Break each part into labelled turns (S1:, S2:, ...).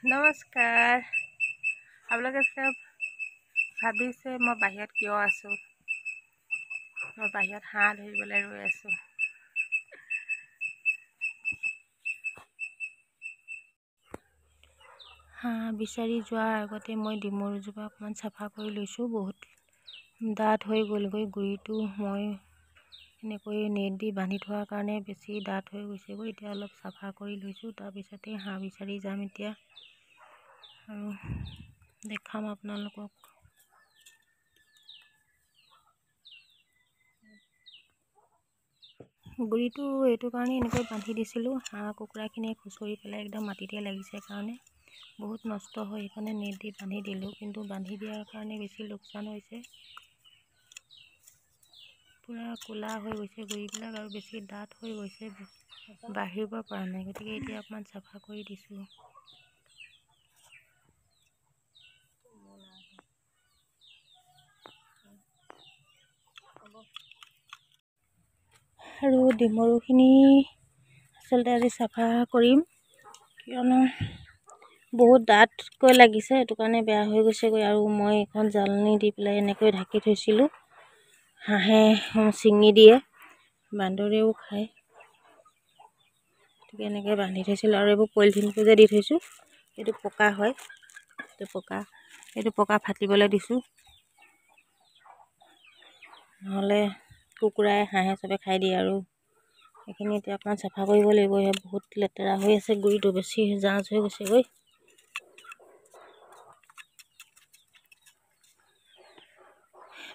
S1: নমস্কাৰ। আপোনালোকে ভাবিছে মই বাহিৰত কিয় আছোঁ। মই বাহিৰত হাঁহ ধৰিবলৈ ৰৈ আছোঁ। হাঁহ বিচাৰি যোৱাৰ আগতে মই ডিমৰুজোপা অকণমান চাফা কৰি লৈছোঁ। বহুত ডাঠ হৈ গ'লগৈ গুৰিটো। মই এনেকৈ নেট দি বান্ধি থোৱাৰ কাৰণে বেছি ডাঠ হৈ গৈছেগৈ। এতিয়া অলপ চাফা কৰি লৈছোঁ। তাৰপিছতে হাঁহ বিচাৰি যাম এতিয়া আৰু দেখাম আপোনালোকক। গুৰিটো এইটো কাৰণে এনেকৈ বান্ধি দিছিলোঁ, হাঁহ কুকুৰাখিনিয়ে খুচৰি পেলাই একদম মাটিতে লাগিছে কাৰণে বহুত নষ্ট হয়, সেইকাৰণে নেট দি বান্ধি দিলোঁ। কিন্তু বান্ধি দিয়াৰ কাৰণে বেছি লোকচান হৈছে। পূৰা ক'লা হৈ গৈছে গুৰিবিলাক আৰু বেছি ডাঠ হৈ গৈছে, বাঢ়িব পৰা নাই। গতিকে এতিয়া অকণমান চাফা কৰি দিছোঁ। আৰু ডিমৰুখিনি আচলতে আজি চাফা কৰিম, কিয়নো বহুত ডাঠকৈ লাগিছে, সেইটো কাৰণে বেয়া হৈ গৈছেগৈ। আৰু মই এখন জালনী দি পেলাই এনেকৈ ঢাকি থৈছিলোঁ, হাঁহে ছিঙি দিয়ে, বান্দৰেও খায়। গতিকে এনেকৈ বান্ধি থৈছিলোঁ। আৰু এইবোৰ পলিথিনটো যে দি থৈছোঁ, এইটো পকা হয়, এইটো পকা ফাটিবলৈ দিছোঁ, নহ'লে কুকুৰাই হাঁহে চবে খাই দিয়ে। আৰু সেইখিনি এতিয়া অকণমান চাফা কৰিব লাগিব। ইয়াত বহুত লেতেৰা হৈ আছে, গুৰিটো বেছি জাঁজ হৈ গৈছেগৈ।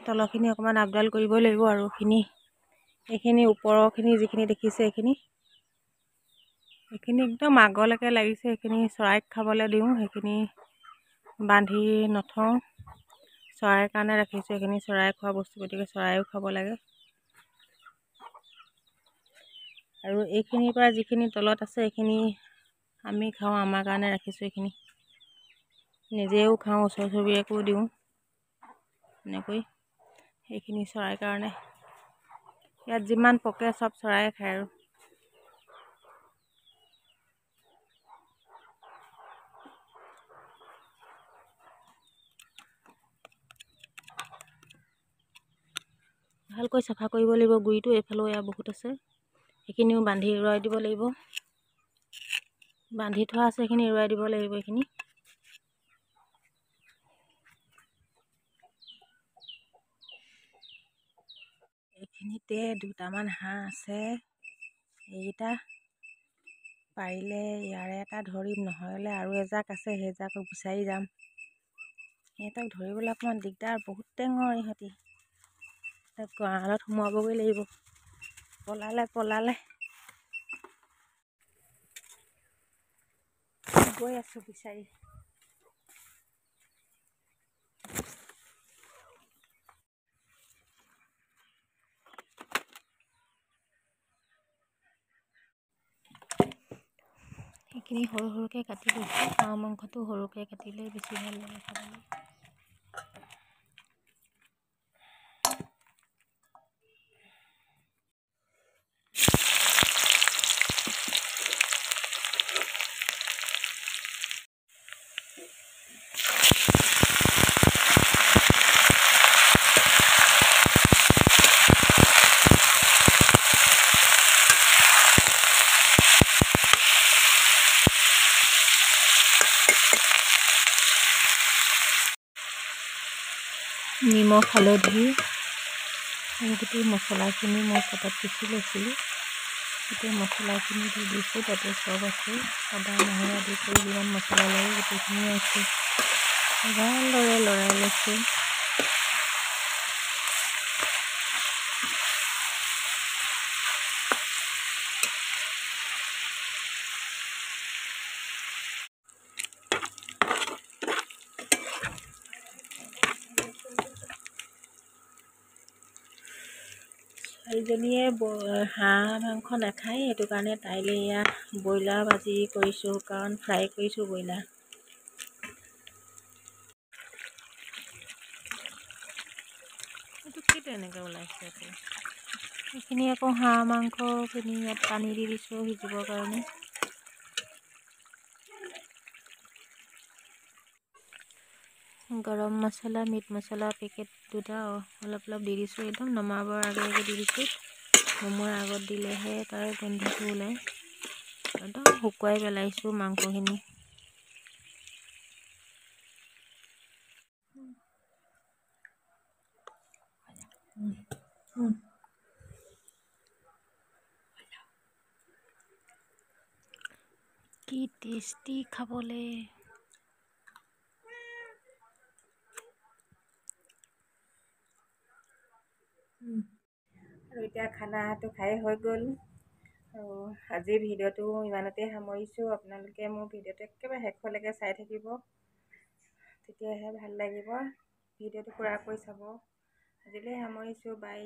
S1: তলৰখিনি অকণমান আপডাল কৰিব লাগিব। আৰু এইখিনি ওপৰৰখিনি যিখিনি দেখিছে, এইখিনি একদম আগলৈকে লাগিছে। সেইখিনি চৰাইক খাবলৈ দিওঁ, সেইখিনি বান্ধি নথওঁ, চৰাইৰ কাৰণে ৰাখিছোঁ। এইখিনি চৰাই খোৱা বস্তু, গতিকে চৰাইও খাব লাগে। আৰু এইখিনিৰ পৰা যিখিনি তলত আছে, এইখিনি আমি খাওঁ, আমাৰ কাৰণে ৰাখিছোঁ। এইখিনি নিজেও খাওঁ, ওচৰ চুবুৰীয়াকো দিওঁ এনেকৈ। সেইখিনি চৰাইৰ কাৰণে, ইয়াত যিমান পকে চব চৰায়ে খায়। আৰু ভালকৈ চাফা কৰিব লাগিব গুৰিটো। এইফালেও এয়া বহুত আছে, সেইখিনিও বান্ধি এৰুৱাই দিব লাগিব। বান্ধি থোৱা আছে, সেইখিনি এৰুৱাই দিব লাগিব। এইখিনিতে দুটামান হাঁহ আছে, এইকেইটা পাৰিলে ইয়াৰে এটা ধৰিম, নহ'লে আৰু এজাক আছে, সেইজাকো বিচাৰি যাম। সিহঁতক ধৰিবলৈ অকণমান দিগদাৰ, বহুত টেঙৰ ইহঁতি। গঁৰালত সোমোৱাবগৈ লাগিব। পলালে গৈ আছোঁ বিচাৰি। সেইখিনি সৰু সৰুকৈ কাটি লৈছোঁ। হাঁহ মাংসটো সৰুকৈ কাটিলে বেছি ভাল লাগে খাবলৈ। নিমখ, হালধি আৰু গোটেই মছলাখিনি মই পটাত পিচি লৈছিলোঁ। গোটেই মছলাখিনি দি দিছোঁ, তাতে চব আছে, আদা নহৰু আদি কৰি যিমান মছলা লাগে গোটেইখিনি আছে। ভালদৰে লৰাই লৈছোঁ। ছোৱালীজনীয়ে হাঁহ মাংস নাখায়, সেইটো কাৰণে তাইলৈ এয়া ব্ৰইলাৰ ভাজি কৰিছোঁ, কাৰণ ফ্ৰাই কৰিছোঁ ব্ৰইলাৰ। এইটো কেইটা এনেকৈ ওলাইছে আকৌ। এইখিনি আকৌ হাঁহ মাংসখিনি ইয়াত পানী দি দিছোঁ সিজিবৰ কাৰণে। গৰম মছলা মিট মছলা পেকেট দুটা অলপ অলপ দি দিছোঁ। একদম নমাবৰ আগে আগে দি দিছোঁ। নমোৱাৰ আগত দিলেহে তাৰ গোন্ধটো ওলায়। একদম শুকুৱাই পেলাইছোঁ মাংসখিনি। কি টেষ্টি খাবলে।
S2: আৰু এতিয়া খানাটো খাই হৈ গ'ল। আৰু আজিৰ ভিডিঅ'টো ইমানতে সামৰিছোঁ। আপোনালোকে মোৰ ভিডিঅ'টো একেবাৰে শেষলৈকে চাই থাকিব, তেতিয়াহে ভাল লাগিব। ভিডিঅ'টো পূৰাকৈ চাব। আজিলৈ সামৰিছোঁ। বাই।